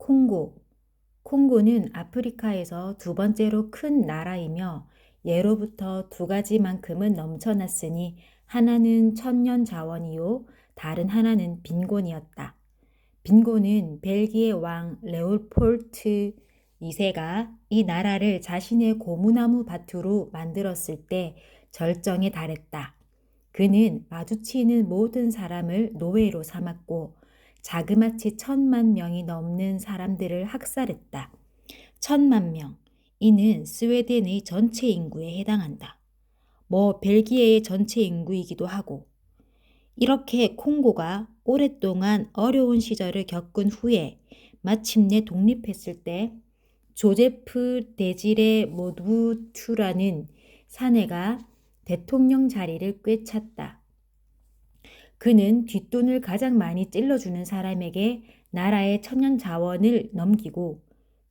콩고. 콩고는 아프리카에서 두 번째로 큰 나라이며 예로부터 두 가지만큼은 넘쳐났으니 하나는 천년 자원이요 다른 하나는 빈곤이었다. 빈곤은 벨기에 왕 레오폴트 2세가 이 나라를 자신의 고무나무 밭으로 만들었을 때 절정에 달했다. 그는 마주치는 모든 사람을 노예로 삼았고 자그마치 1,000만 명이 넘는 사람들을 학살했다. 1,000만 명. 이는 스웨덴의 전체 인구에 해당한다. 벨기에의 전체 인구이기도 하고. 이렇게 콩고가 오랫동안 어려운 시절을 겪은 후에 마침내 독립했을 때 조제프 데지레 모부투라는 사내가 대통령 자리를 꿰찼다. 그는 뒷돈을 가장 많이 찔러주는 사람에게 나라의 천연 자원을 넘기고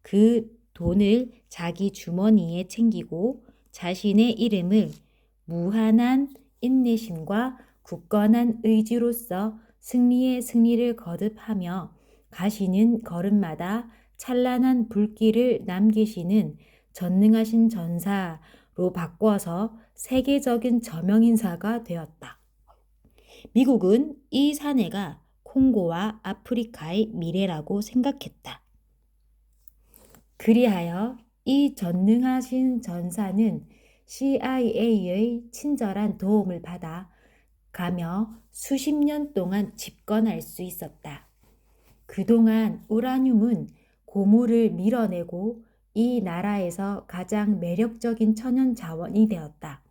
그 돈을 자기 주머니에 챙기고 자신의 이름을 무한한 인내심과 굳건한 의지로서 승리의 승리를 거듭하며 가시는 걸음마다 찬란한 불길을 남기시는 전능하신 전사로 바꿔서 세계적인 저명인사가 되었다. 미국은 이 사내가 콩고와 아프리카의 미래라고 생각했다. 그리하여 이 전능하신 전사는 CIA의 친절한 도움을 받아 가며 수십 년 동안 집권할 수 있었다. 그동안 우라늄은 고무를 밀어내고 이 나라에서 가장 매력적인 천연 자원이 되었다.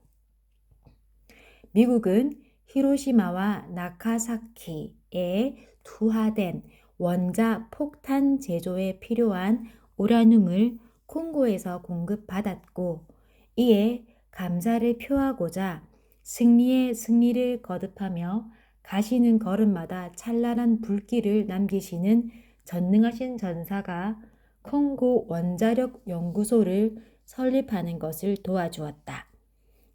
미국은 히로시마와 나카사키에 투하된 원자 폭탄 제조에 필요한 우라늄을 콩고에서 공급받았고 이에 감사를 표하고자 승리의 승리를 거듭하며 가시는 걸음마다 찬란한 불길을 남기시는 전능하신 전사가 콩고 원자력 연구소를 설립하는 것을 도와주었다.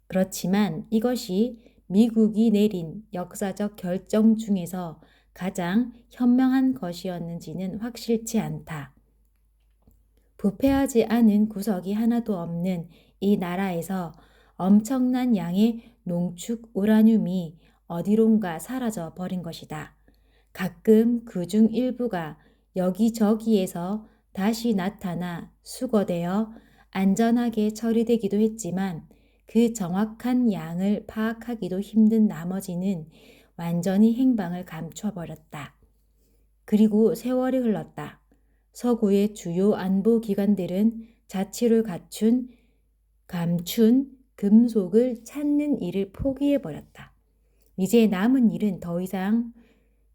그렇지만 이것이 미국이 내린 역사적 결정 중에서 가장 현명한 것이었는지는 확실치 않다. 부패하지 않은 구석이 하나도 없는 이 나라에서 엄청난 양의 농축 우라늄이 어디론가 사라져 버린 것이다. 가끔 그중 일부가 여기저기에서 다시 나타나 수거되어 안전하게 처리되기도 했지만 그 정확한 양을 파악하기도 힘든 나머지는 완전히 행방을 감춰버렸다. 그리고 세월이 흘렀다. 서구의 주요 안보기관들은 자치를 감춘 금속을 찾는 일을 포기해버렸다. 이제 남은 일은 더 이상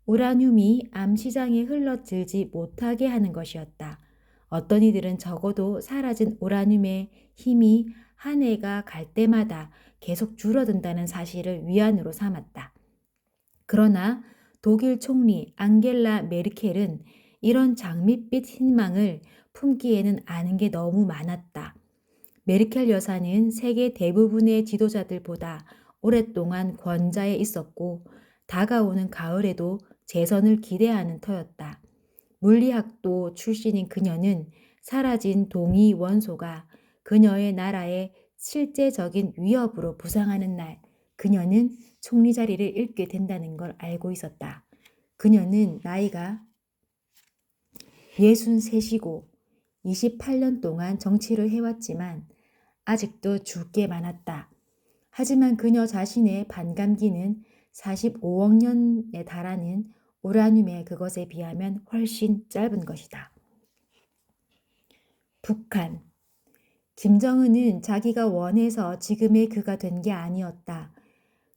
우라늄이 암시장에 흘러들지 못하게 하는 것이었다. 어떤 이들은 적어도 사라진 우라늄의 힘이 한 해가 갈 때마다 계속 줄어든다는 사실을 위안으로 삼았다. 그러나 독일 총리 앙겔라 메르켈은 이런 장밋빛 희망을 품기에는 아는 게 너무 많았다. 메르켈 여사는 세계 대부분의 지도자들보다 오랫동안 권좌에 있었고 다가오는 가을에도 재선을 기대하는 터였다. 물리학도 출신인 그녀는 사라진 동위 원소가 그녀의 나라의 실제적인 위협으로 부상하는 날 그녀는 총리 자리를 잃게 된다는 걸 알고 있었다. 그녀는 나이가 63이고 28년 동안 정치를 해왔지만 아직도 줄 게 많았다. 하지만 그녀 자신의 반감기는 45억 년에 달하는 우라늄의 그것에 비하면 훨씬 짧은 것이다. 북한. 김정은은 자기가 원해서 지금의 그가 된 게 아니었다.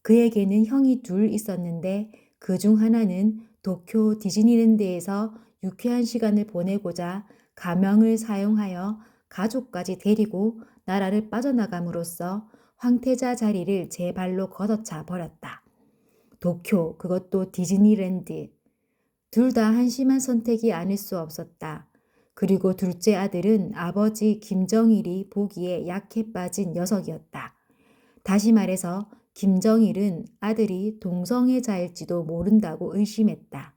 그에게는 형이 둘 있었는데 그중 하나는 도쿄 디즈니랜드에서 유쾌한 시간을 보내고자 가명을 사용하여 가족까지 데리고 나라를 빠져나감으로써 황태자 자리를 제 발로 걷어차 버렸다. 도쿄, 그것도 디즈니랜드. 둘 다 한심한 선택이 아닐 수 없었다. 그리고 둘째 아들은 아버지 김정일이 보기에 약해 빠진 녀석이었다. 다시 말해서 김정일은 아들이 동성애자일지도 모른다고 의심했다.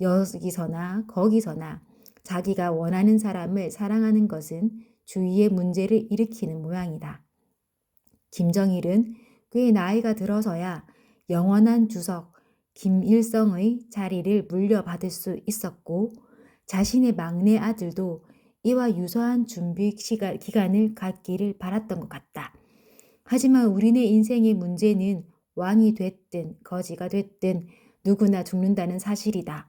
여기서나 거기서나 자기가 원하는 사람을 사랑하는 것은 주위에 문제를 일으키는 모양이다. 김정일은 꽤 나이가 들어서야 영원한 주석 김일성의 자리를 물려받을 수 있었고 자신의 막내 아들도 이와 유사한 준비 기간을 갖기를 바랐던 것 같다. 하지만 우리네 인생의 문제는 왕이 됐든 거지가 됐든 누구나 죽는다는 사실이다.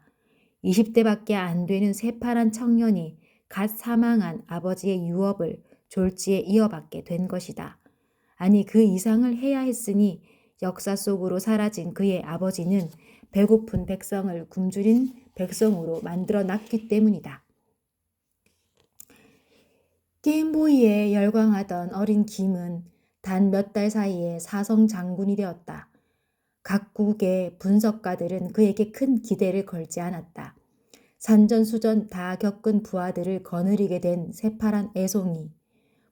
20대밖에 안 되는 새파란 청년이 갓 사망한 아버지의 유업을 졸지에 이어받게 된 것이다. 아니 그 이상을 해야 했으니 역사 속으로 사라진 그의 아버지는 배고픈 백성을 굶주린 백성으로 만들어 놨기 때문이다. 게임보이에 열광하던 어린 김은 단 몇 달 사이에 사성 장군이 되었다. 각국의 분석가들은 그에게 큰 기대를 걸지 않았다. 산전수전 다 겪은 부하들을 거느리게 된 새파란 애송이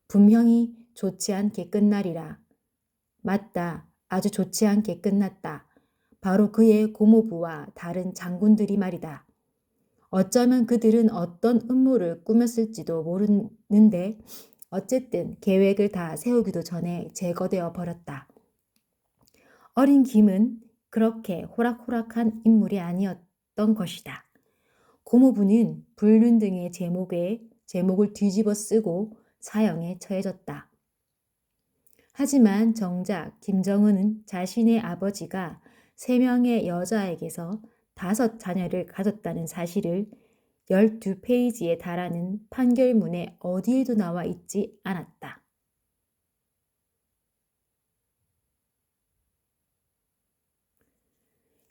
분명히 좋지 않게 끝나리라. 맞다. 아주 좋지 않게 끝났다. 바로 그의 고모부와 다른 장군들이 말이다. 어쩌면 그들은 어떤 음모를 꾸몄을지도 모르는데 어쨌든 계획을 다 세우기도 전에 제거되어 버렸다. 어린 김은 그렇게 호락호락한 인물이 아니었던 것이다. 고모부는 불륜 등의 제목을 뒤집어 쓰고 사형에 처해졌다. 하지만 정작 김정은은 자신의 아버지가 3명의 여자에게서 5 자녀를 가졌다는 사실을 12페이지에 달하는 판결문에 어디에도 나와 있지 않았다.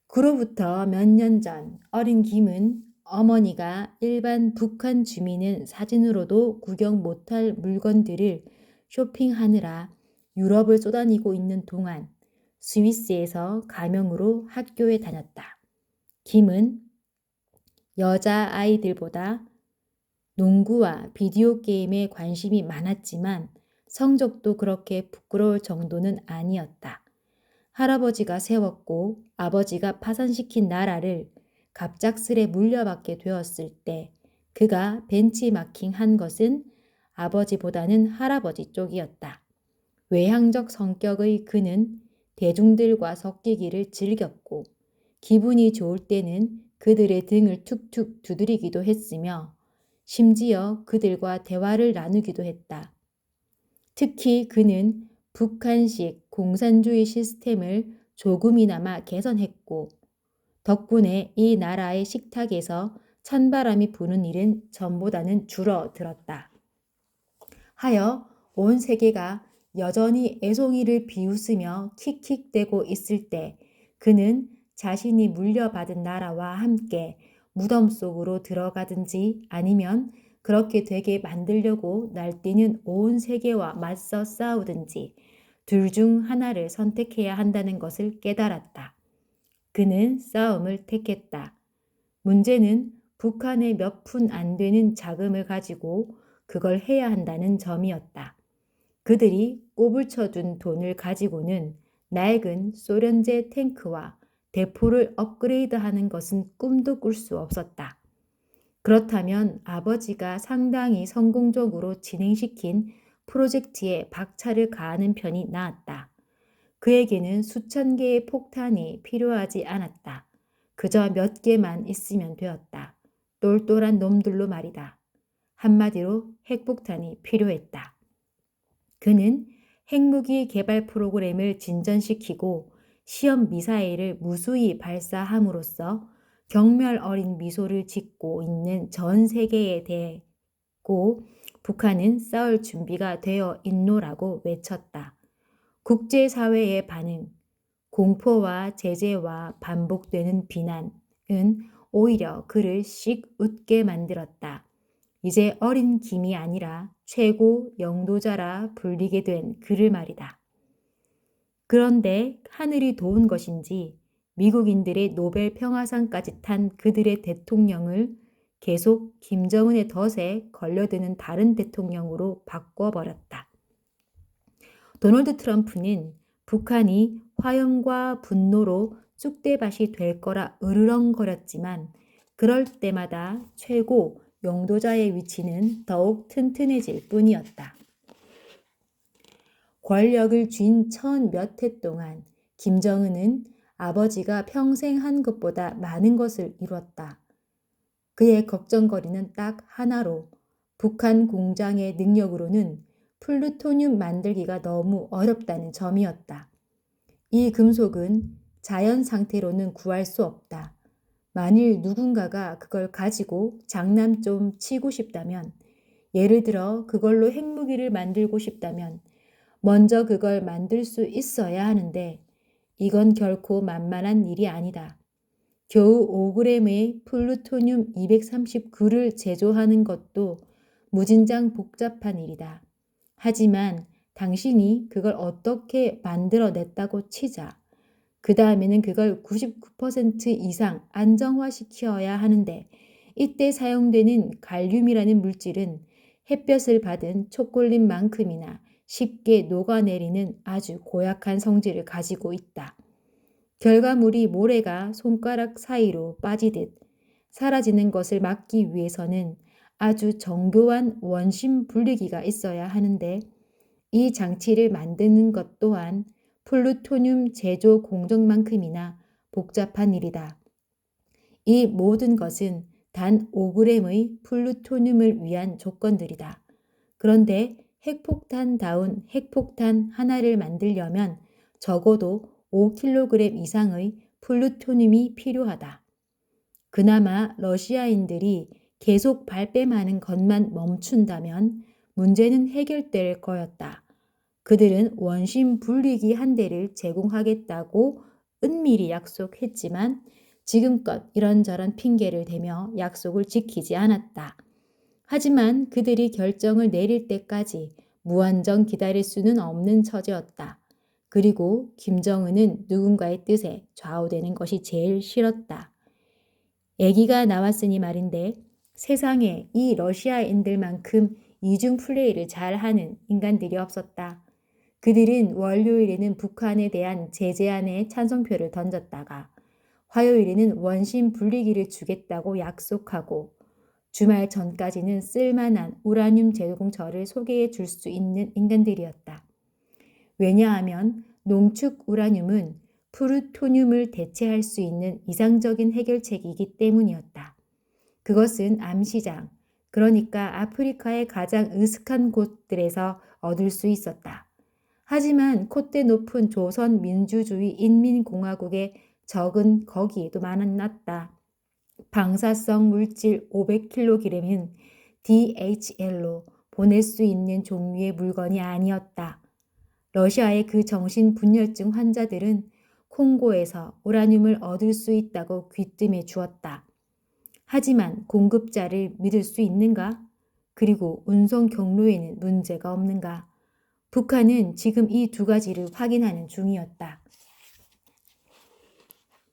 그로부터 몇 년 전 어린 김은 어머니가 일반 북한 주민은 사진으로도 구경 못할 물건들을 쇼핑하느라 유럽을 쏘다니고 있는 동안 스위스에서 가명으로 학교에 다녔다. 김은 여자아이들보다 농구와 비디오 게임에 관심이 많았지만 성적도 그렇게 부끄러울 정도는 아니었다. 할아버지가 세웠고 아버지가 파산시킨 나라를 갑작스레 물려받게 되었을 때 그가 벤치마킹한 것은 아버지보다는 할아버지 쪽이었다. 외향적 성격의 그는 대중들과 섞이기를 즐겼고 기분이 좋을 때는 그들의 등을 툭툭 두드리기도 했으며 심지어 그들과 대화를 나누기도 했다. 특히 그는 북한식 공산주의 시스템을 조금이나마 개선했고 덕분에 이 나라의 식탁에서 찬바람이 부는 일은 전보다는 줄어들었다. 하여 온 세계가 여전히 애송이를 비웃으며 킥킥대고 있을 때 그는 자신이 물려받은 나라와 함께 무덤 속으로 들어가든지 아니면 그렇게 되게 만들려고 날뛰는 온 세계와 맞서 싸우든지 둘 중 하나를 선택해야 한다는 것을 깨달았다. 그는 싸움을 택했다. 문제는 북한의 몇 푼 안 되는 자금을 가지고 그걸 해야 한다는 점이었다. 그들이 꼬불쳐둔 돈을 가지고는 낡은 소련제 탱크와 대포를 업그레이드하는 것은 꿈도 꿀 수 없었다. 그렇다면 아버지가 상당히 성공적으로 진행시킨 프로젝트에 박차를 가하는 편이 나았다. 그에게는 수천 개의 폭탄이 필요하지 않았다. 그저 몇 개만 있으면 되었다. 똘똘한 놈들로 말이다. 한마디로 핵폭탄이 필요했다. 그는 핵무기 개발 프로그램을 진전시키고 시험 미사일을 무수히 발사함으로써 경멸 어린 미소를 짓고 있는 전 세계에 대고 북한은 싸울 준비가 되어 있노라고 외쳤다. 국제사회의 반응, 공포와 제재와 반복되는 비난은 오히려 그를 씩 웃게 만들었다. 이제 어린 김이 아니라 최고 영도자라 불리게 된 그를 말이다. 그런데 하늘이 도운 것인지 미국인들의 노벨 평화상까지 탄 그들의 대통령을 계속 김정은의 덫에 걸려드는 다른 대통령으로 바꿔버렸다. 도널드 트럼프는 북한이 화염과 분노로 쑥대밭이 될 거라 으르렁거렸지만 그럴 때마다 최고 용도자의 위치는 더욱 튼튼해질 뿐이었다. 권력을 쥔 천 몇 해 동안 김정은은 아버지가 평생 한 것보다 많은 것을 이뤘다. 그의 걱정거리는 딱 하나로 북한 공장의 능력으로는 플루토늄 만들기가 너무 어렵다는 점이었다. 이 금속은 자연 상태로는 구할 수 없다. 만일 누군가가 그걸 가지고 장난 좀 치고 싶다면, 예를 들어 그걸로 핵무기를 만들고 싶다면 먼저 그걸 만들 수 있어야 하는데 이건 결코 만만한 일이 아니다. 겨우 5g의 플루토늄 239를 제조하는 것도 무진장 복잡한 일이다. 하지만 당신이 그걸 어떻게 만들어냈다고 치자. 그 다음에는 그걸 99% 이상 안정화시켜야 하는데 이때 사용되는 갈륨이라는 물질은 햇볕을 받은 초콜릿만큼이나 쉽게 녹아내리는 아주 고약한 성질을 가지고 있다. 결과물이 모래가 손가락 사이로 빠지듯 사라지는 것을 막기 위해서는 아주 정교한 원심 분리기가 있어야 하는데 이 장치를 만드는 것 또한 플루토늄 제조 공정만큼이나 복잡한 일이다. 이 모든 것은 단 5g의 플루토늄을 위한 조건들이다. 그런데 핵폭탄다운 핵폭탄 하나를 만들려면 적어도 5kg 이상의 플루토늄이 필요하다. 그나마 러시아인들이 계속 발뺌하는 것만 멈춘다면 문제는 해결될 거였다. 그들은 원심 분리기 한 대를 제공하겠다고 은밀히 약속했지만 지금껏 이런저런 핑계를 대며 약속을 지키지 않았다. 하지만 그들이 결정을 내릴 때까지 무한정 기다릴 수는 없는 처지였다. 그리고 김정은은 누군가의 뜻에 좌우되는 것이 제일 싫었다. 얘기가 나왔으니 말인데 세상에 이 러시아인들만큼 이중 플레이를 잘하는 인간들이 없었다. 그들은 월요일에는 북한에 대한 제재안에 찬성표를 던졌다가 화요일에는 원심 분리기를 주겠다고 약속하고 주말 전까지는 쓸만한 우라늄 제공처를 소개해 줄 수 있는 인간들이었다. 왜냐하면 농축 우라늄은 플루토늄을 대체할 수 있는 이상적인 해결책이기 때문이었다. 그것은 암시장, 그러니까 아프리카의 가장 으슥한 곳들에서 얻을 수 있었다. 하지만 콧대 높은 조선민주주의 인민공화국의 적은 거기에도 많았다. 방사성 물질 500kg은 DHL로 보낼 수 있는 종류의 물건이 아니었다. 러시아의 그 정신분열증 환자들은 콩고에서 우라늄을 얻을 수 있다고 귀뜸해 주었다. 하지만 공급자를 믿을 수 있는가? 그리고 운송 경로에는 문제가 없는가? 북한은 지금 이 두 가지를 확인하는 중이었다.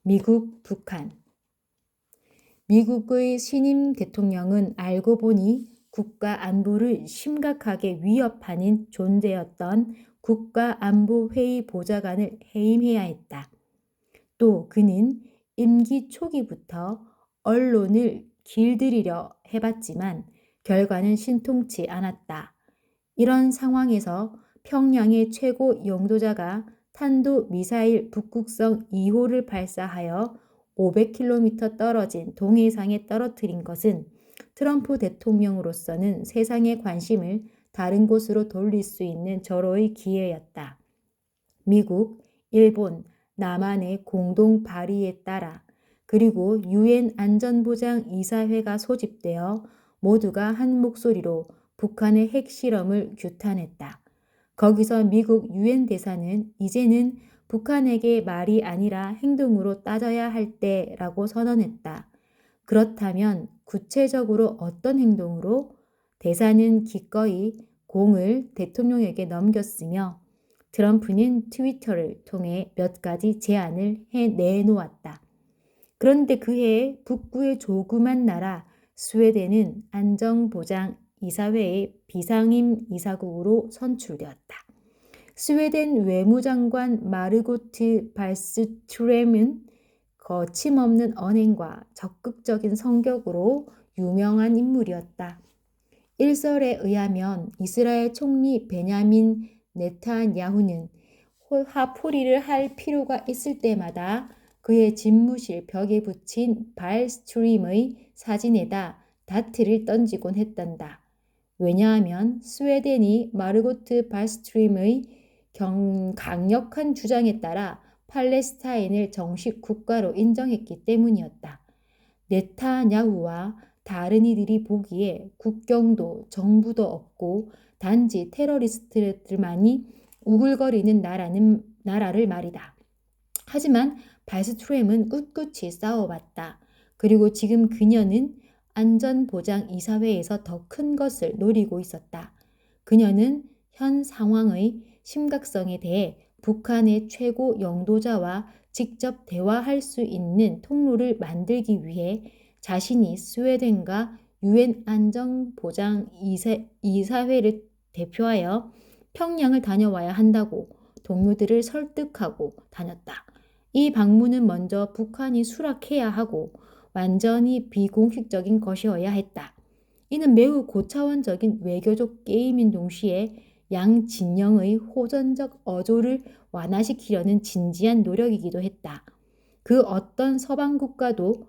미국, 북한. 미국의 신임 대통령은 알고 보니 국가 안보를 심각하게 위협하는 존재였던 국가안보회의 보좌관을 해임해야 했다. 또 그는 임기 초기부터 언론을 길들이려 해봤지만 결과는 신통치 않았다. 이런 상황에서 평양의 최고 용도자가 탄도미사일 북극성 2호를 발사하여 500km 떨어진 동해상에 떨어뜨린 것은 트럼프 대통령으로서는 세상의 관심을 다른 곳으로 돌릴 수 있는 절호의 기회였다. 미국, 일본, 남한의 공동 발의에 따라 그리고 유엔 안전보장 이사회가 소집되어 모두가 한 목소리로 북한의 핵실험을 규탄했다. 거기서 미국 유엔 대사는 이제는 북한에게 말이 아니라 행동으로 따져야 할 때라고 선언했다. 그렇다면 구체적으로 어떤 행동으로? 대사는 기꺼이 공을 대통령에게 넘겼으며 트럼프는 트위터를 통해 몇 가지 제안을 내놓았다. 그런데 그해 북부의 조그만 나라 스웨덴은 안전보장 이사회의 비상임 이사국으로 선출되었다. 스웨덴 외무장관 마르고트 발스트렘은 거침없는 언행과 적극적인 성격으로 유명한 인물이었다. 일설에 의하면 이스라엘 총리 베냐민 네탄야후는 화풀이를 할 필요가 있을 때마다 그의 집무실 벽에 붙인 발스트림의 사진에다 다트를 던지곤 했단다. 왜냐하면 스웨덴이 마르고트 발스트림의 강력한 주장에 따라 팔레스타인을 정식 국가로 인정했기 때문이었다. 네타냐후와 다른 이들이 보기에 국경도 정부도 없고 단지 테러리스트들만이 우글거리는 나라를 말이다. 하지만 발스트렘은 꿋꿋이 싸워왔다. 그리고 지금 그녀는 안전보장이사회에서 더 큰 것을 노리고 있었다. 그녀는 현 상황의 심각성에 대해 북한의 최고 영도자와 직접 대화할 수 있는 통로를 만들기 위해 자신이 스웨덴과 유엔 안전보장이사회를 대표하여 평양을 다녀와야 한다고 동료들을 설득하고 다녔다. 이 방문은 먼저 북한이 수락해야 하고 완전히 비공식적인 것이어야 했다. 이는 매우 고차원적인 외교적 게임인 동시에 양 진영의 호전적 어조를 완화시키려는 진지한 노력이기도 했다. 그 어떤 서방 국가도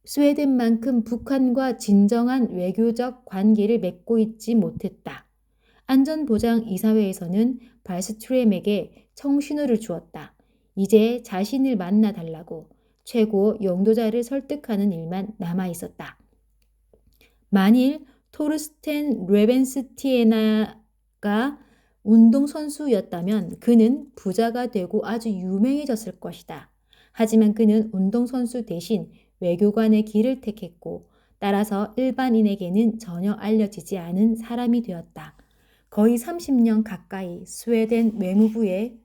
스웨덴만큼 북한과 진정한 외교적 관계를 맺고 있지 못했다. 안전보장이사회에서는 발스트렘에게 청신호를 주었다. 이제 자신을 만나달라고 최고 영도자를 설득하는 일만 남아있었다. 만일 토르스텐 레벤스티에나가 운동선수였다면 그는 부자가 되고 아주 유명해졌을 것이다. 하지만 그는 운동선수 대신 외교관의 길을 택했고 따라서 일반인에게는 전혀 알려지지 않은 사람이 되었다. 거의 30년 가까이 스웨덴 외무부에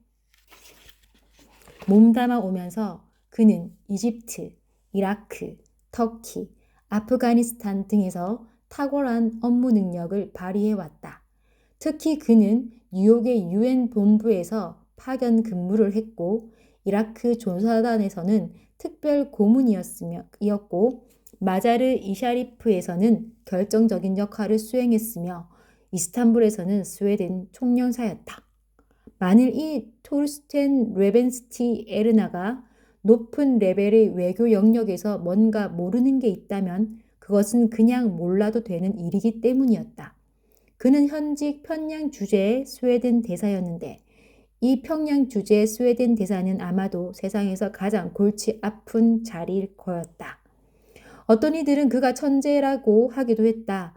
몸담아 오면서 그는 이집트, 이라크, 터키, 아프가니스탄 등에서 탁월한 업무 능력을 발휘해왔다. 특히 그는 뉴욕의 유엔 본부에서 파견 근무를 했고 이라크 조사단에서는 특별 고문이었고 마자르 이샤리프에서는 결정적인 역할을 수행했으며 이스탄불에서는 스웨덴 총영사였다. 만일 이 토르스텐 레벤스티 에르나가 높은 레벨의 외교 영역에서 뭔가 모르는 게 있다면 그것은 그냥 몰라도 되는 일이기 때문이었다. 그는 현직 평양 주재의 스웨덴 대사였는데 이 평양 주재의 스웨덴 대사는 아마도 세상에서 가장 골치 아픈 자리일 거였다. 어떤 이들은 그가 천재라고 하기도 했다.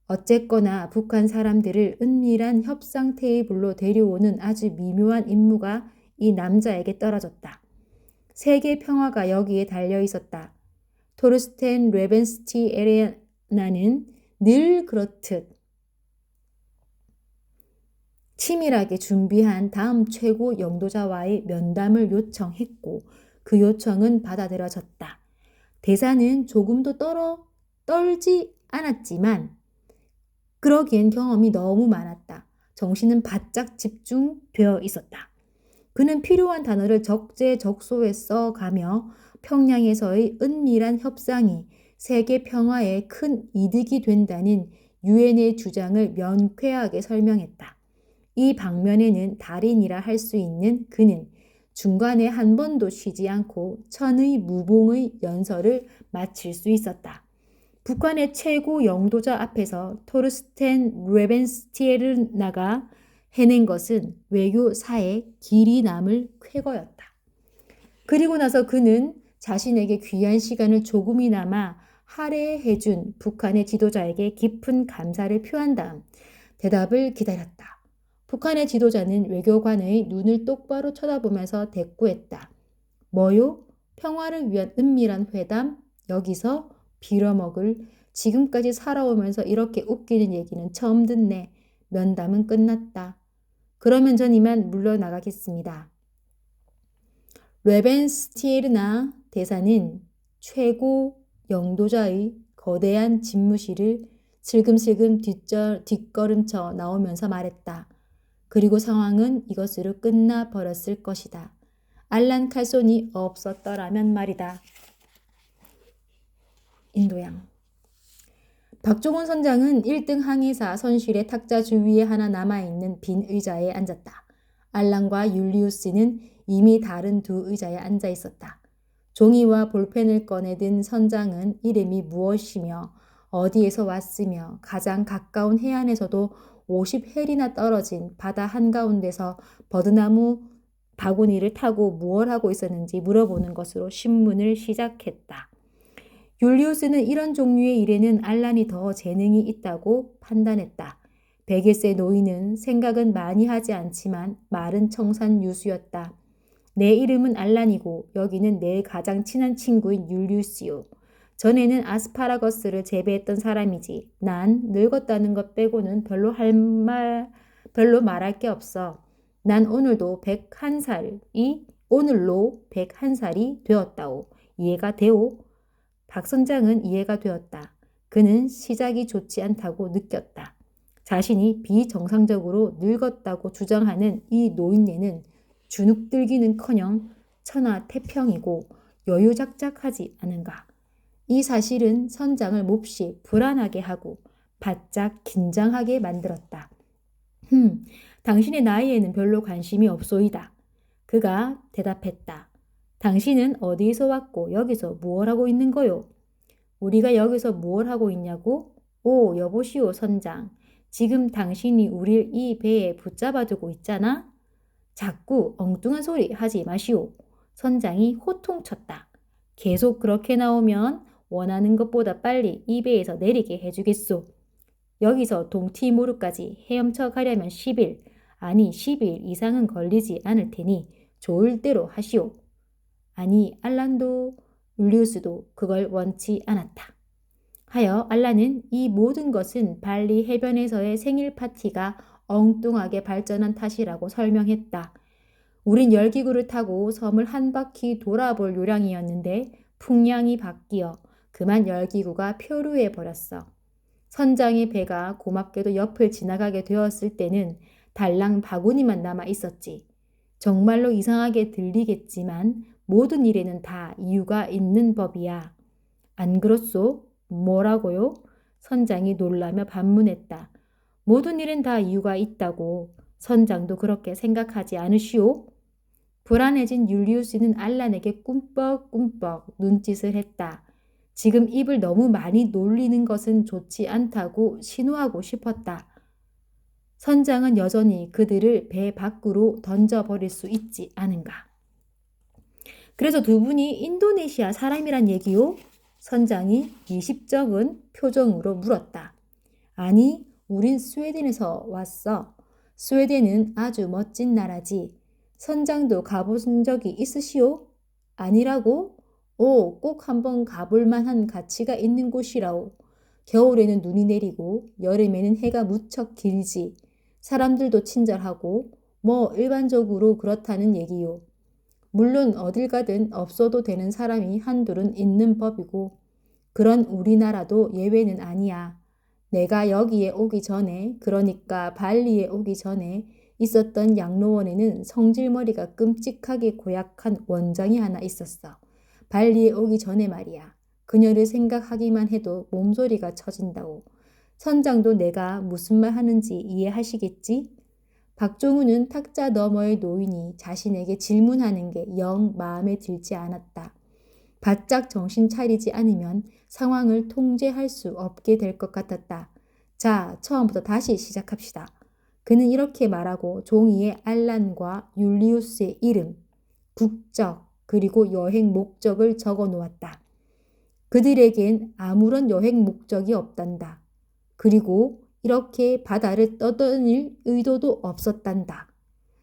어쨌거나 북한 사람들을 은밀한 협상 테이블로 데려오는 아주 미묘한 임무가 이 남자에게 떨어졌다. 세계 평화가 여기에 달려 있었다. 토르스텐 레벤스티 에레나는 늘 그렇듯 치밀하게 준비한 다음 최고 영도자와의 면담을 요청했고 그 요청은 받아들여졌다. 대사는 조금도 떨지 않았지만 그러기엔 경험이 너무 많았다. 정신은 바짝 집중되어 있었다. 그는 필요한 단어를 적재적소에 써가며 평양에서의 은밀한 협상이 세계 평화에 큰 이득이 된다는 유엔의 주장을 명쾌하게 설명했다. 이 방면에는 달인이라 할 수 있는 그는 중간에 한 번도 쉬지 않고 천의 무봉의 연설을 마칠 수 있었다. 북한의 최고 영도자 앞에서 토르스텐 레벤스티에르나가 해낸 것은 외교사의 길이 남을 쾌거였다. 그리고 나서 그는 자신에게 귀한 시간을 조금이나마 할애해준 북한의 지도자에게 깊은 감사를 표한 다음 대답을 기다렸다. 북한의 지도자는 외교관의 눈을 똑바로 쳐다보면서 대꾸했다. 뭐요? 평화를 위한 은밀한 회담? 여기서 빌어먹을 지금까지 살아오면서 이렇게 웃기는 얘기는 처음 듣네. 면담은 끝났다. 그러면 전 이만 물러나가겠습니다. 레벤스티에르나 대사는 최고 영도자의 거대한 집무실을 슬금슬금 뒷걸음쳐 나오면서 말했다. 그리고 상황은 이것으로 끝나버렸을 것이다. 알란 칼손이 없었더라면 말이다. 인도양 박종원 선장은 1등 항해사 선실의 탁자 주위에 하나 남아있는 빈 의자에 앉았다. 알란과 율리우스는 이미 다른 두 의자에 앉아 있었다. 종이와 볼펜을 꺼내든 선장은 이름이 무엇이며 어디에서 왔으며 가장 가까운 해안에서도 50헬이나 떨어진 바다 한가운데서 버드나무 바구니를 타고 무얼 하고 있었는지 물어보는 것으로 신문을 시작했다. 율리우스는 이런 종류의 일에는 알란이 더 재능이 있다고 판단했다. 100일세 노인은 생각은 많이 하지 않지만 말은 청산유수였다. 내 이름은 알란이고 여기는 내 가장 친한 친구인 율리우스요. 전에는 아스파라거스를 재배했던 사람이지. 난 늙었다는 것 빼고는 별로 말할 게 없어. 난 오늘로 101살이 되었다오. 이해가 되오? 박 선장은 이해가 되었다. 그는 시작이 좋지 않다고 느꼈다. 자신이 비정상적으로 늙었다고 주장하는 이 노인네는 주눅들기는커녕 천하태평이고 여유작작하지 않은가. 이 사실은 선장을 몹시 불안하게 하고 바짝 긴장하게 만들었다. 당신의 나이에는 별로 관심이 없소이다. 그가 대답했다. 당신은 어디에서 왔고 여기서 무얼 하고 있는 거요? 우리가 여기서 무얼 하고 있냐고? 오, 여보시오, 선장. 지금 당신이 우릴 이 배에 붙잡아두고 있잖아? 자꾸 엉뚱한 소리 하지 마시오. 선장이 호통쳤다. 계속 그렇게 나오면 원하는 것보다 빨리 이 배에서 내리게 해주겠소. 여기서 동티모르까지 헤엄쳐 가려면 10일, 아니 10일 이상은 걸리지 않을 테니 좋을 대로 하시오. 아니 알란도 율리우스도 그걸 원치 않았다. 하여 알란은 이 모든 것은 발리 해변에서의 생일 파티가 엉뚱하게 발전한 탓이라고 설명했다. 우린 열기구를 타고 섬을 한 바퀴 돌아볼 요량이었는데 풍량이 바뀌어 그만 열기구가 표류해 버렸어. 선장의 배가 고맙게도 옆을 지나가게 되었을 때는 달랑 바구니만 남아 있었지. 정말로 이상하게 들리겠지만 모든 일에는 다 이유가 있는 법이야. 안 그렇소? 뭐라고요? 선장이 놀라며 반문했다. 모든 일엔 다 이유가 있다고. 선장도 그렇게 생각하지 않으시오? 불안해진 율리우스는 알란에게 꿈뻑꿈뻑 눈짓을 했다. 지금 입을 너무 많이 놀리는 것은 좋지 않다고 신호하고 싶었다. 선장은 여전히 그들을 배 밖으로 던져버릴 수 있지 않은가. 그래서 두 분이 인도네시아 사람이란 얘기요? 선장이 미십쩍은 표정으로 물었다. 아니, 우린 스웨덴에서 왔어. 스웨덴은 아주 멋진 나라지. 선장도 가본 적이 있으시오? 아니라고? 오, 꼭 한번 가볼 만한 가치가 있는 곳이라오. 겨울에는 눈이 내리고 여름에는 해가 무척 길지. 사람들도 친절하고 뭐 일반적으로 그렇다는 얘기요. 물론 어딜 가든 없어도 되는 사람이 한둘은 있는 법이고 그런 우리나라도 예외는 아니야. 내가 여기에 오기 전에, 그러니까 발리에 오기 전에 있었던 양로원에는 성질머리가 끔찍하게 고약한 원장이 하나 있었어. 발리에 오기 전에 말이야. 그녀를 생각하기만 해도 몸소리가 쳐진다고. 선장도 내가 무슨 말 하는지 이해하시겠지? 박종우는 탁자 너머의 노인이 자신에게 질문하는 게 영 마음에 들지 않았다. 바짝 정신 차리지 않으면 상황을 통제할 수 없게 될 것 같았다. 자, 처음부터 다시 시작합시다. 그는 이렇게 말하고 종이에 알란과 율리우스의 이름, 국적, 그리고 여행 목적을 적어 놓았다. 그들에겐 아무런 여행 목적이 없단다. 그리고 이렇게 바다를 떠다닐 의도도 없었단다.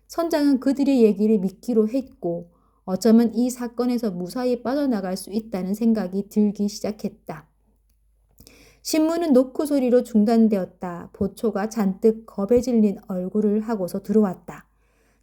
선장은 그들의 얘기를 믿기로 했고 어쩌면 이 사건에서 무사히 빠져나갈 수 있다는 생각이 들기 시작했다. 신문은 노크 소리로 중단되었다. 보초가 잔뜩 겁에 질린 얼굴을 하고서 들어왔다.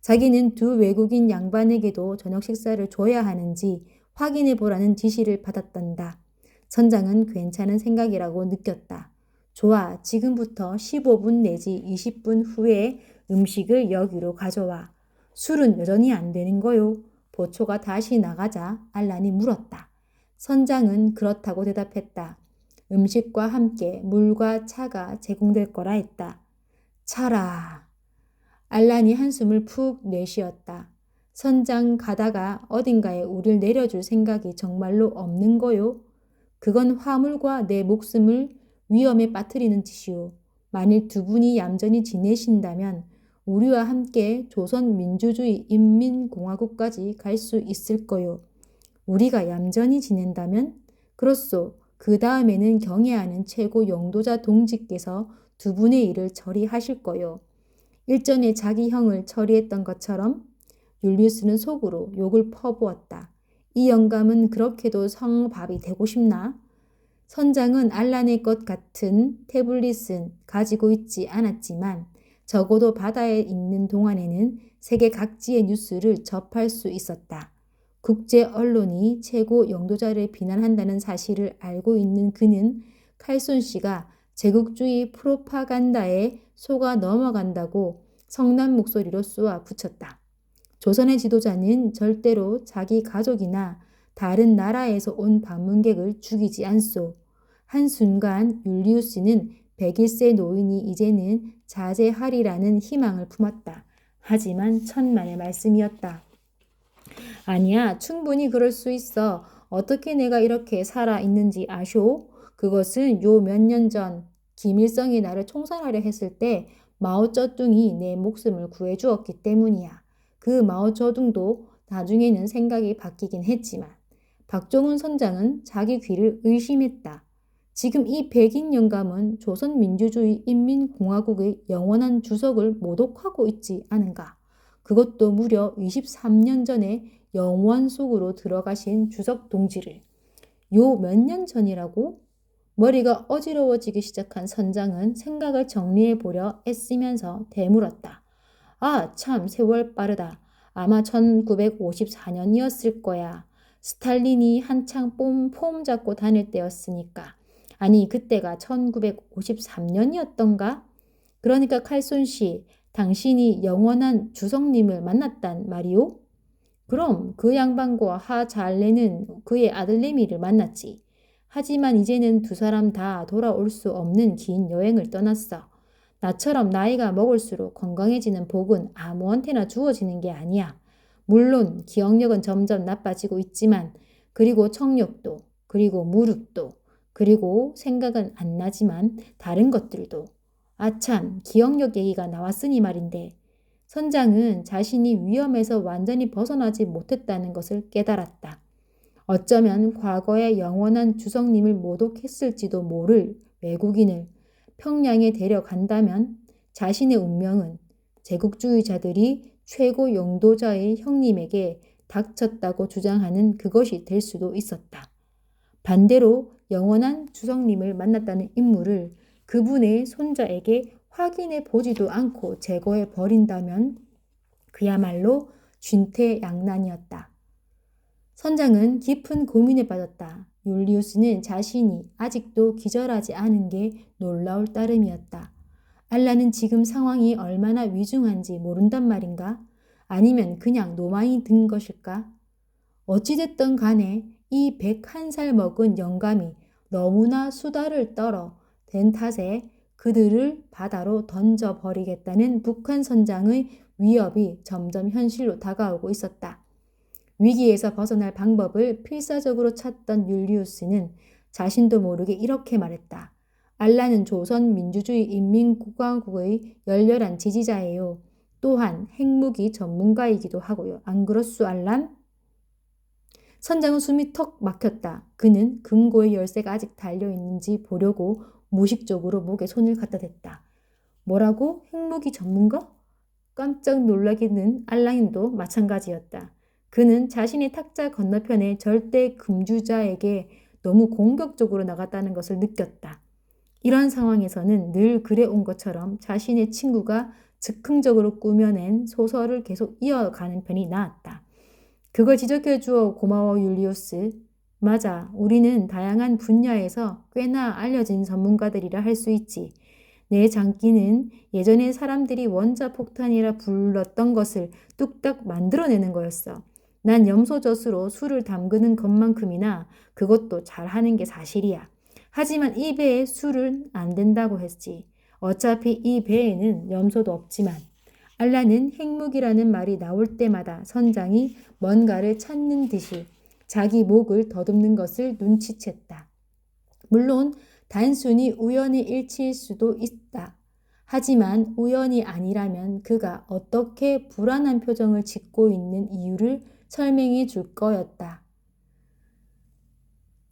자기는 두 외국인 양반에게도 저녁 식사를 줘야 하는지 확인해 보라는 지시를 받았단다. 선장은 괜찮은 생각이라고 느꼈다. 좋아, 지금부터 15분 내지 20분 후에 음식을 여기로 가져와. 술은 여전히 안 되는 거요. 보초가 다시 나가자 알란이 물었다. 선장은 그렇다고 대답했다. 음식과 함께 물과 차가 제공될 거라 했다. 차라. 알란이 한숨을 푹 내쉬었다. 선장 가다가 어딘가에 우릴 내려줄 생각이 정말로 없는 거요? 그건 화물과 내 목숨을 위험에 빠뜨리는 짓이오. 만일 두 분이 얌전히 지내신다면 우리와 함께 조선민주주의 인민공화국까지 갈 수 있을 거요. 우리가 얌전히 지낸다면? 그렇소. 그 다음에는 경애하는 최고 영도자 동지께서 두 분의 일을 처리하실 거요. 일전에 자기 형을 처리했던 것처럼. 율리우스는 속으로 욕을 퍼부었다. 이 영감은 그렇게도 성밥이 되고 싶나? 선장은 알란의 것 같은 태블릿은 가지고 있지 않았지만 적어도 바다에 있는 동안에는 세계 각지의 뉴스를 접할 수 있었다. 국제 언론이 최고 영도자를 비난한다는 사실을 알고 있는 그는 칼손 씨가 제국주의 프로파간다에 속아 넘어간다고 성난 목소리로 쏘아 붙였다. 조선의 지도자는 절대로 자기 가족이나 다른 나라에서 온 방문객을 죽이지 않소. 한순간 율리우스는 101세 노인이 이제는 자제하리라는 희망을 품었다. 하지만 천만의 말씀이었다. 아니야, 충분히 그럴 수 있어. 어떻게 내가 이렇게 살아 있는지 아쇼? 그것은 요 몇 년 전 김일성이 나를 총살하려 했을 때 마오쩌둥이 내 목숨을 구해주었기 때문이야. 그 마오쩌둥도 나중에는 생각이 바뀌긴 했지만 박종훈 선장은 자기 귀를 의심했다. 지금 이 백인 영감은 조선민주주의 인민공화국의 영원한 주석을 모독하고 있지 않은가? 그것도 무려 23년 전에 영원 속으로 들어가신 주석 동지를. 요 몇 년 전이라고? 머리가 어지러워지기 시작한 선장은 생각을 정리해 보려 애쓰면서 되물었다. 아, 참 세월 빠르다. 아마 1954년이었을 거야. 스탈린이 한창 폼 잡고 다닐 때였으니까. 아니, 그때가 1953년이었던가? 그러니까 칼손 씨, 당신이 영원한 주석님을 만났단 말이오? 그럼 그 양반과 하 잘레는 그의 아들 레미를 만났지. 하지만 이제는 두 사람 다 돌아올 수 없는 긴 여행을 떠났어. 나처럼 나이가 먹을수록 건강해지는 복은 아무한테나 주어지는 게 아니야. 물론 기억력은 점점 나빠지고 있지만, 그리고 청력도, 그리고 무릎도, 그리고 생각은 안 나지만 다른 것들도. 아참, 기억력 얘기가 나왔으니 말인데, 선장은 자신이 위험에서 완전히 벗어나지 못했다는 것을 깨달았다. 어쩌면 과거에 영원한 주석님을 모독했을지도 모를 외국인을 평양에 데려간다면 자신의 운명은 제국주의자들이 최고 영도자의 형님에게 닥쳤다고 주장하는 그것이 될 수도 있었다. 반대로 영원한 주석님을 만났다는 인물을 그분의 손자에게 확인해 보지도 않고 제거해 버린다면 그야말로 쥔태양난이었다. 선장은 깊은 고민에 빠졌다. 율리우스는 자신이 아직도 기절하지 않은 게 놀라울 따름이었다. 알라는 지금 상황이 얼마나 위중한지 모른단 말인가? 아니면 그냥 노망이 든 것일까? 어찌됐든 간에 이 101살 먹은 영감이 너무나 수다를 떨어 댄 탓에 그들을 바다로 던져버리겠다는 북한 선장의 위협이 점점 현실로 다가오고 있었다. 위기에서 벗어날 방법을 필사적으로 찾던 율리우스는 자신도 모르게 이렇게 말했다. 알라는 조선민주주의 인민공화국의 열렬한 지지자예요. 또한 핵무기 전문가이기도 하고요. 안 그렇소, 알란? 선장은 숨이 턱 막혔다. 그는 금고의 열쇠가 아직 달려있는지 보려고 무의식적으로 목에 손을 갖다 댔다. 뭐라고? 핵무기 전문가? 깜짝 놀라기는 알라인도 마찬가지였다. 그는 자신의 탁자 건너편의 절대 금주자에게 너무 공격적으로 나갔다는 것을 느꼈다. 이런 상황에서는 늘 그래온 것처럼 자신의 친구가 즉흥적으로 꾸며낸 소설을 계속 이어가는 편이 나았다. 그걸 지적해 주어 고마워, 율리우스. 맞아, 우리는 다양한 분야에서 꽤나 알려진 전문가들이라 할 수 있지. 내 장기는 예전에 사람들이 원자폭탄이라 불렀던 것을 뚝딱 만들어내는 거였어. 난 염소젖으로 술을 담그는 것만큼이나 그것도 잘하는 게 사실이야. 하지만 이 배에 술은 안 된다고 했지. 어차피 이 배에는 염소도 없지만. 알라는 핵무기라는 말이 나올 때마다 선장이 뭔가를 찾는 듯이 자기 목을 더듬는 것을 눈치챘다. 물론 단순히 우연의 일치일 수도 있다. 하지만 우연이 아니라면 그가 어떻게 불안한 표정을 짓고 있는 이유를 설명해 줄 거였다.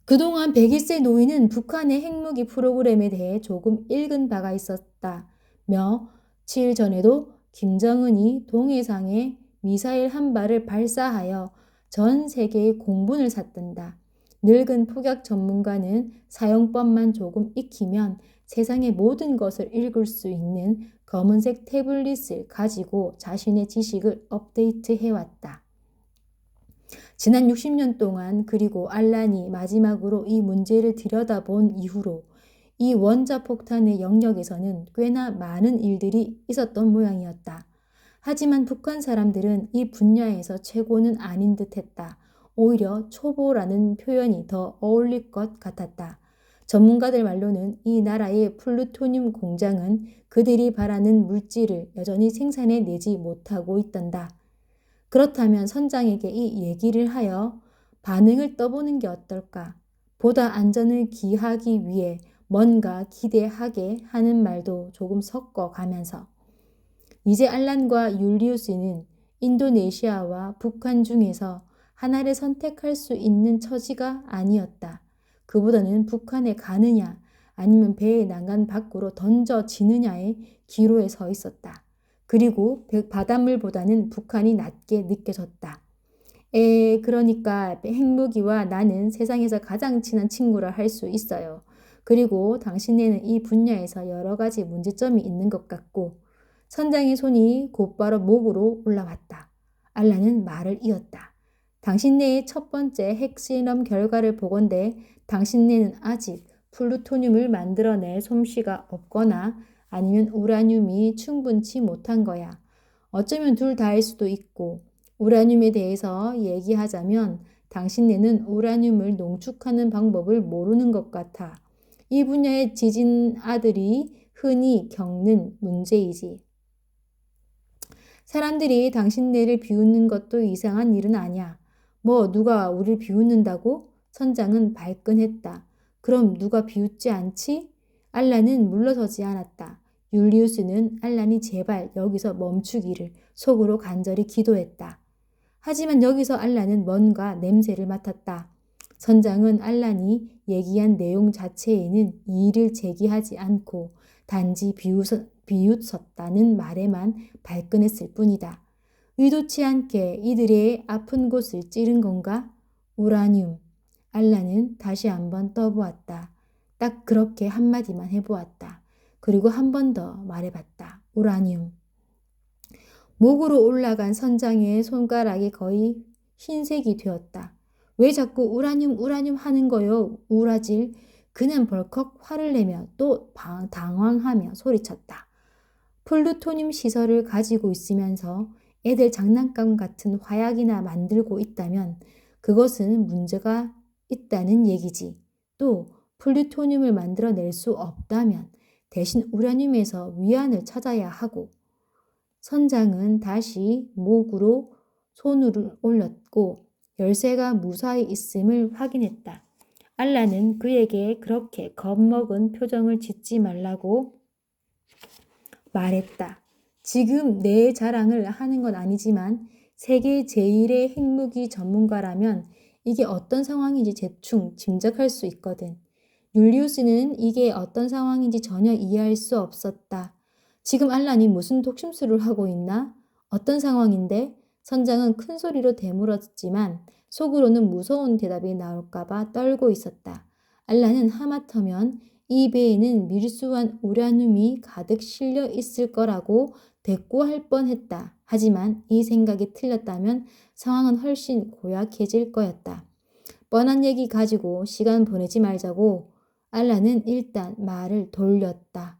그동안 101세 노인은 북한의 핵무기 프로그램에 대해 조금 읽은 바가 있었다. 며칠 전에도 김정은이 동해상에 미사일 한 발을 발사하여 전 세계의 공분을 샀단다. 늙은 폭약 전문가는 사용법만 조금 익히면 세상의 모든 것을 읽을 수 있는 검은색 태블릿을 가지고 자신의 지식을 업데이트해왔다. 지난 60년 동안 그리고 알란이 마지막으로 이 문제를 들여다본 이후로 이 원자폭탄의 영역에서는 꽤나 많은 일들이 있었던 모양이었다. 하지만 북한 사람들은 이 분야에서 최고는 아닌 듯했다. 오히려 초보라는 표현이 더 어울릴 것 같았다. 전문가들 말로는 이 나라의 플루토늄 공장은 그들이 바라는 물질을 여전히 생산해내지 못하고 있단다. 그렇다면 선장에게 이 얘기를 하여 반응을 떠보는 게 어떨까? 보다 안전을 기하기 위해 뭔가 기대하게 하는 말도 조금 섞어가면서 이제 알란과 율리우스는 인도네시아와 북한 중에서 하나를 선택할 수 있는 처지가 아니었다. 그보다는 북한에 가느냐 아니면 배의 난간 밖으로 던져지느냐의 기로에 서 있었다. 그리고 바닷물보다는 북한이 낫게 느껴졌다. 그러니까 핵무기와 나는 세상에서 가장 친한 친구라 할 수 있어요. 그리고 당신네는 이 분야에서 여러 가지 문제점이 있는 것 같고 선장의 손이 곧바로 목으로 올라왔다. 알라는 말을 이었다. 당신네의 첫 번째 핵실험 결과를 보건대 당신네는 아직 플루토늄을 만들어낼 솜씨가 없거나 아니면 우라늄이 충분치 못한 거야. 어쩌면 둘 다일 수도 있고 우라늄에 대해서 얘기하자면 당신네는 우라늄을 농축하는 방법을 모르는 것 같아. 이 분야의 지진 아들이 흔히 겪는 문제이지. 사람들이 당신네를 비웃는 것도 이상한 일은 아니야. 뭐 누가 우리를 비웃는다고? 선장은 발끈했다. 그럼 누가 비웃지 않지? 알란은 물러서지 않았다. 율리우스는 알란이 제발 여기서 멈추기를 속으로 간절히 기도했다. 하지만 여기서 알란은 뭔가 냄새를 맡았다. 선장은 알란이 얘기한 내용 자체에는 이의를 제기하지 않고 단지 비웃었다는 말에만 발끈했을 뿐이다. 의도치 않게 이들의 아픈 곳을 찌른 건가? 우라늄. 알란은 다시 한번 떠보았다. 딱 그렇게 한마디만 해보았다. 그리고 한 번 더 말해봤다. 우라늄. 목으로 올라간 선장의 손가락이 거의 흰색이 되었다. 왜 자꾸 우라늄 하는 거요? 우라질. 그는 벌컥 화를 내며 또 당황하며 소리쳤다. 플루토늄 시설을 가지고 있으면서 애들 장난감 같은 화약이나 만들고 있다면 그것은 문제가 있다는 얘기지. 또 플루토늄을 만들어낼 수 없다면 대신 우라늄에서 위안을 찾아야 하고 선장은 다시 목으로 손을 올렸고 열쇠가 무사히 있음을 확인했다. 알라는 그에게 그렇게 겁먹은 표정을 짓지 말라고 말했다. 지금 내 자랑을 하는 건 아니지만 세계 제1의 핵무기 전문가라면 이게 어떤 상황인지 대충 짐작할 수 있거든. 율리우스는 이게 어떤 상황인지 전혀 이해할 수 없었다. 지금 알란이 무슨 독심술을 하고 있나? 어떤 상황인데? 선장은 큰 소리로 되물었지만 속으로는 무서운 대답이 나올까봐 떨고 있었다. 알란은 하마터면 이 배에는 밀수한 우라늄이 가득 실려 있을 거라고 대꾸할 뻔했다. 하지만 이 생각이 틀렸다면 상황은 훨씬 고약해질 거였다. 뻔한 얘기 가지고 시간 보내지 말자고 알란은 일단 말을 돌렸다.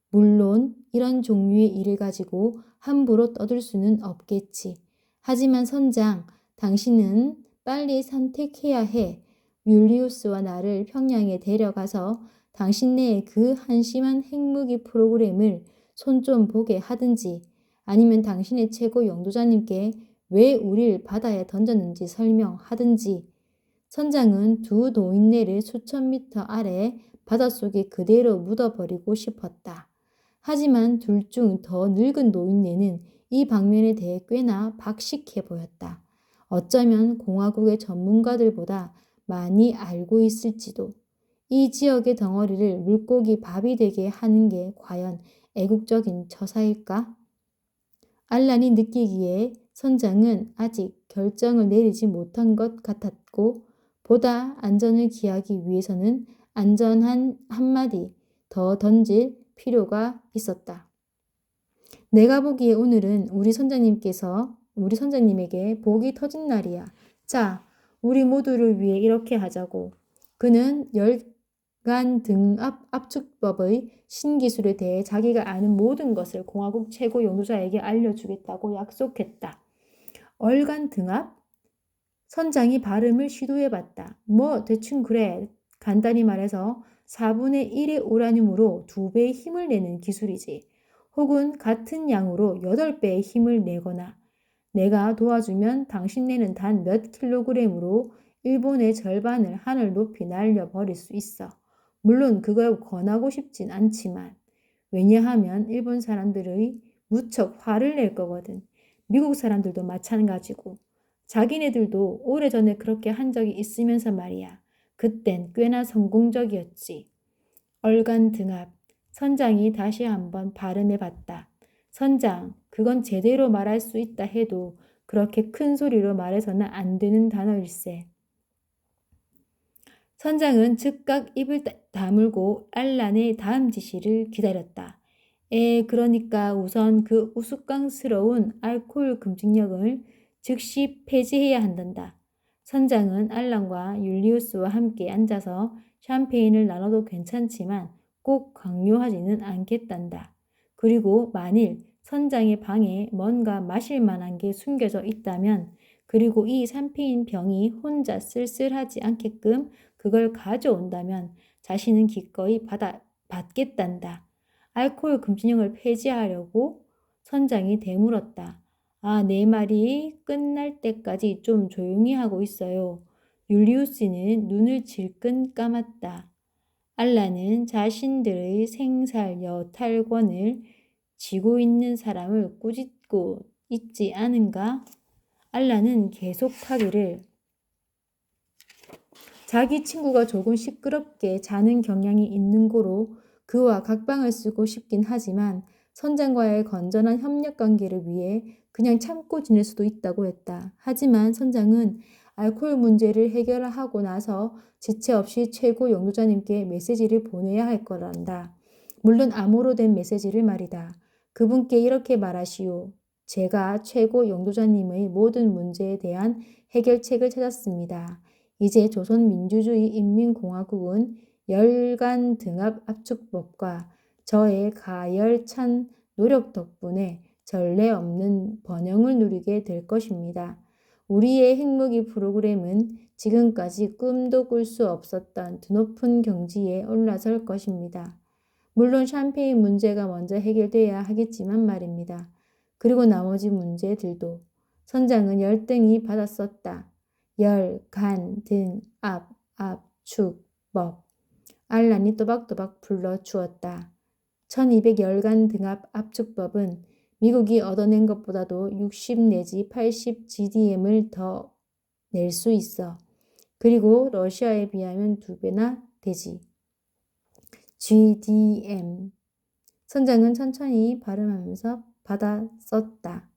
물론 이런 종류의 일을 가지고 함부로 떠들 수는 없겠지. 하지만 선장, 당신은 빨리 선택해야 해. 율리우스와 나를 평양에 데려가서 당신네의 그 한심한 핵무기 프로그램을 손 좀 보게 하든지 아니면 당신의 최고 영도자님께 왜 우릴 바다에 던졌는지 설명하든지. 선장은 두 노인네를 수천 미터 아래 바닷속에 그대로 묻어버리고 싶었다. 하지만 둘 중 더 늙은 노인네는 이 방면에 대해 꽤나 박식해 보였다. 어쩌면 공화국의 전문가들보다 많이 알고 있을지도. 이 지역의 덩어리를 물고기 밥이 되게 하는 게 과연 애국적인 처사일까? 알란이 느끼기에 선장은 아직 결정을 내리지 못한 것 같았고 보다 안전을 기하기 위해서는 안전한 한마디 더 던질 필요가 있었다. 내가 보기에 오늘은 우리 선장님에게 복이 터진 날이야. 자, 우리 모두를 위해 이렇게 하자고. 그는 열간 등압 압축법의 신기술에 대해 자기가 아는 모든 것을 공화국 최고 용도자에게 알려주겠다고 약속했다. 얼간 등압? 선장이 발음을 시도해봤다. 뭐 대충 그래. 간단히 말해서 4분의 1의 우라늄으로 2배의 힘을 내는 기술이지. 혹은 같은 양으로 8배의 힘을 내거나 내가 도와주면 당신네는 단 몇 킬로그램으로 일본의 절반을 하늘 높이 날려버릴 수 있어. 물론 그걸 권하고 싶진 않지만 왜냐하면 일본 사람들의 무척 화를 낼 거거든. 미국 사람들도 마찬가지고 자기네들도 오래전에 그렇게 한 적이 있으면서 말이야. 그땐 꽤나 성공적이었지. 얼간 등압. 선장이 다시 한번 발음해봤다. 선장, 그건 제대로 말할 수 있다 해도 그렇게 큰 소리로 말해서는 안 되는 단어일세. 선장은 즉각 입을 다물고 알란의 다음 지시를 기다렸다. 그러니까 우선 그 우스꽝스러운 알코올 금지령을 즉시 폐지해야 한단다. 선장은 알란과 율리우스와 함께 앉아서 샴페인을 나눠도 괜찮지만 꼭 강요하지는 않겠단다. 그리고 만일 선장의 방에 뭔가 마실 만한 게 숨겨져 있다면 그리고 이 샴페인 병이 혼자 쓸쓸하지 않게끔 그걸 가져온다면 자신은 기꺼이 받겠단다. 알코올 금지령을 폐지하려고 선장이 되물었다. 아, 내 말이 끝날 때까지 좀 조용히 하고 있어요. 율리우스는 눈을 질끈 감았다. 알라는 자신들의 생살 여탈권을 쥐고 있는 사람을 꾸짖고 있지 않은가? 알라는 계속하기를 자기 친구가 조금 시끄럽게 자는 경향이 있는 고로 그와 각방을 쓰고 싶긴 하지만 선장과의 건전한 협력 관계를 위해 그냥 참고 지낼 수도 있다고 했다. 하지만 선장은 알코올 문제를 해결하고 나서 지체 없이 최고 용도자님께 메시지를 보내야 할 거란다. 물론 암호로 된 메시지를 말이다. 그분께 이렇게 말하시오. 제가 최고 용도자님의 모든 문제에 대한 해결책을 찾았습니다. 이제 조선민주주의 인민공화국은 열간 등압 압축법과 저의 가열찬 노력 덕분에 전례 없는 번영을 누리게 될 것입니다. 우리의 핵무기 프로그램은 지금까지 꿈도 꿀 수 없었던 드높은 경지에 올라설 것입니다. 물론 샴페인 문제가 먼저 해결돼야 하겠지만 말입니다. 그리고 나머지 문제들도. 선장은 열등히 받았었다. 열, 간, 등, 압, 축, 법. 알란이 또박또박 불러주었다. 1200열간 등압 압축법은 미국이 얻어낸 것보다도 60 내지 80 GDM을 더 낼 수 있어. 그리고 러시아에 비하면 2배나 되지. GDM. 선장은 천천히 발음하면서 받아 썼다.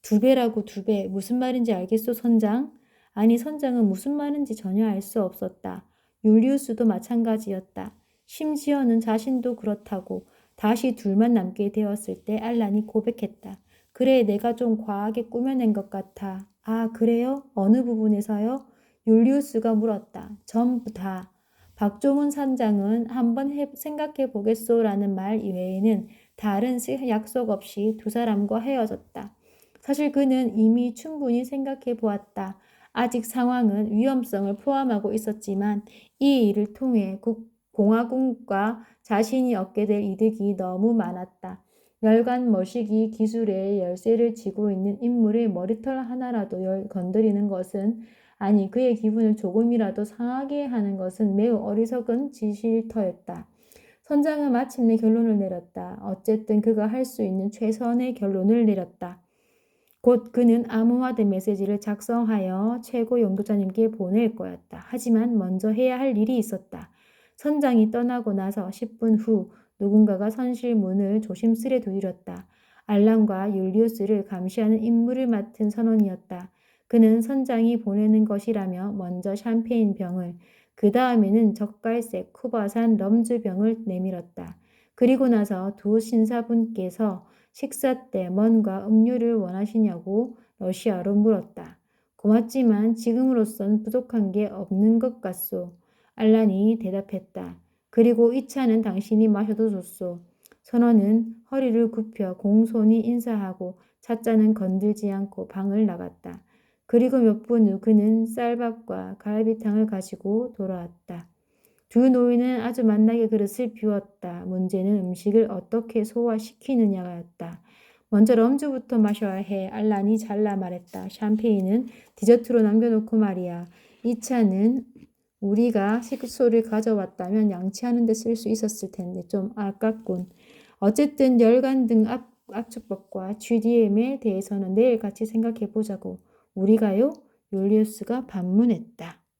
2배라고 2배. 무슨 말인지 알겠소, 선장? 아니, 선장은 무슨 말인지 전혀 알 수 없었다. 율리우스도 마찬가지였다. 심지어는 자신도 그렇다고 다시 둘만 남게 되었을 때 알란이 고백했다. 그래, 내가 좀 과하게 꾸며낸 것 같아. 아, 그래요? 어느 부분에서요? 율리우스가 물었다. 전부 다. 박종훈 선장은 한번 생각해 보겠소라는 말 이외에는 다른 약속 없이 두 사람과 헤어졌다. 사실 그는 이미 충분히 생각해 보았다. 아직 상황은 위험성을 포함하고 있었지만 이 일을 통해 공화국과 자신이 얻게 될 이득이 너무 많았다. 열간 머시기 기술의 열쇠를 쥐고 있는 인물의 머리털 하나라도 건드리는 것은, 아니 그의 기분을 조금이라도 상하게 하는 것은 매우 어리석은 짓일 터였다. 선장은 마침내 결론을 내렸다. 어쨌든 그가 할 수 있는 최선의 결론을 내렸다. 곧 그는 암호화된 메시지를 작성하여 최고 용도자님께 보낼 거였다. 하지만 먼저 해야 할 일이 있었다. 선장이 떠나고 나서 10분 후 누군가가 선실 문을 조심스레 두드렸다. 알람과 율리우스를 감시하는 임무를 맡은 선원이었다. 그는 선장이 보내는 것이라며 먼저 샴페인 병을, 그 다음에는 젓갈색 쿠바산 럼주 병을 내밀었다. 그리고 나서 두 신사분께서 식사 때 뭔가 음료를 원하시냐고 러시아로 물었다. 고맙지만 지금으로선 부족한 게 없는 것 같소. 알란이 대답했다. 그리고 이 차는 당신이 마셔도 좋소. 선원은 허리를 굽혀 공손히 인사하고 찻잔은 건들지 않고 방을 나갔다. 그리고 몇 분 후 그는 쌀밥과 갈비탕을 가지고 돌아왔다. 두 노인은 아주 만나게 그릇을 비웠다. 문제는 음식을 어떻게 소화시키느냐였다. 먼저 럼주부터 마셔야 해. 알란이 잘라 말했다. 샴페인은 디저트로 남겨놓고 말이야. 이 차는 우리가 식소를 가져왔다면 양치하는 데 쓸 수 있었을 텐데 좀 아깝군. 어쨌든 열간 등 압축법과 GDM에 대해서는 내일 같이 생각해 보자고. 우리가요? 율리우스가 반문했다.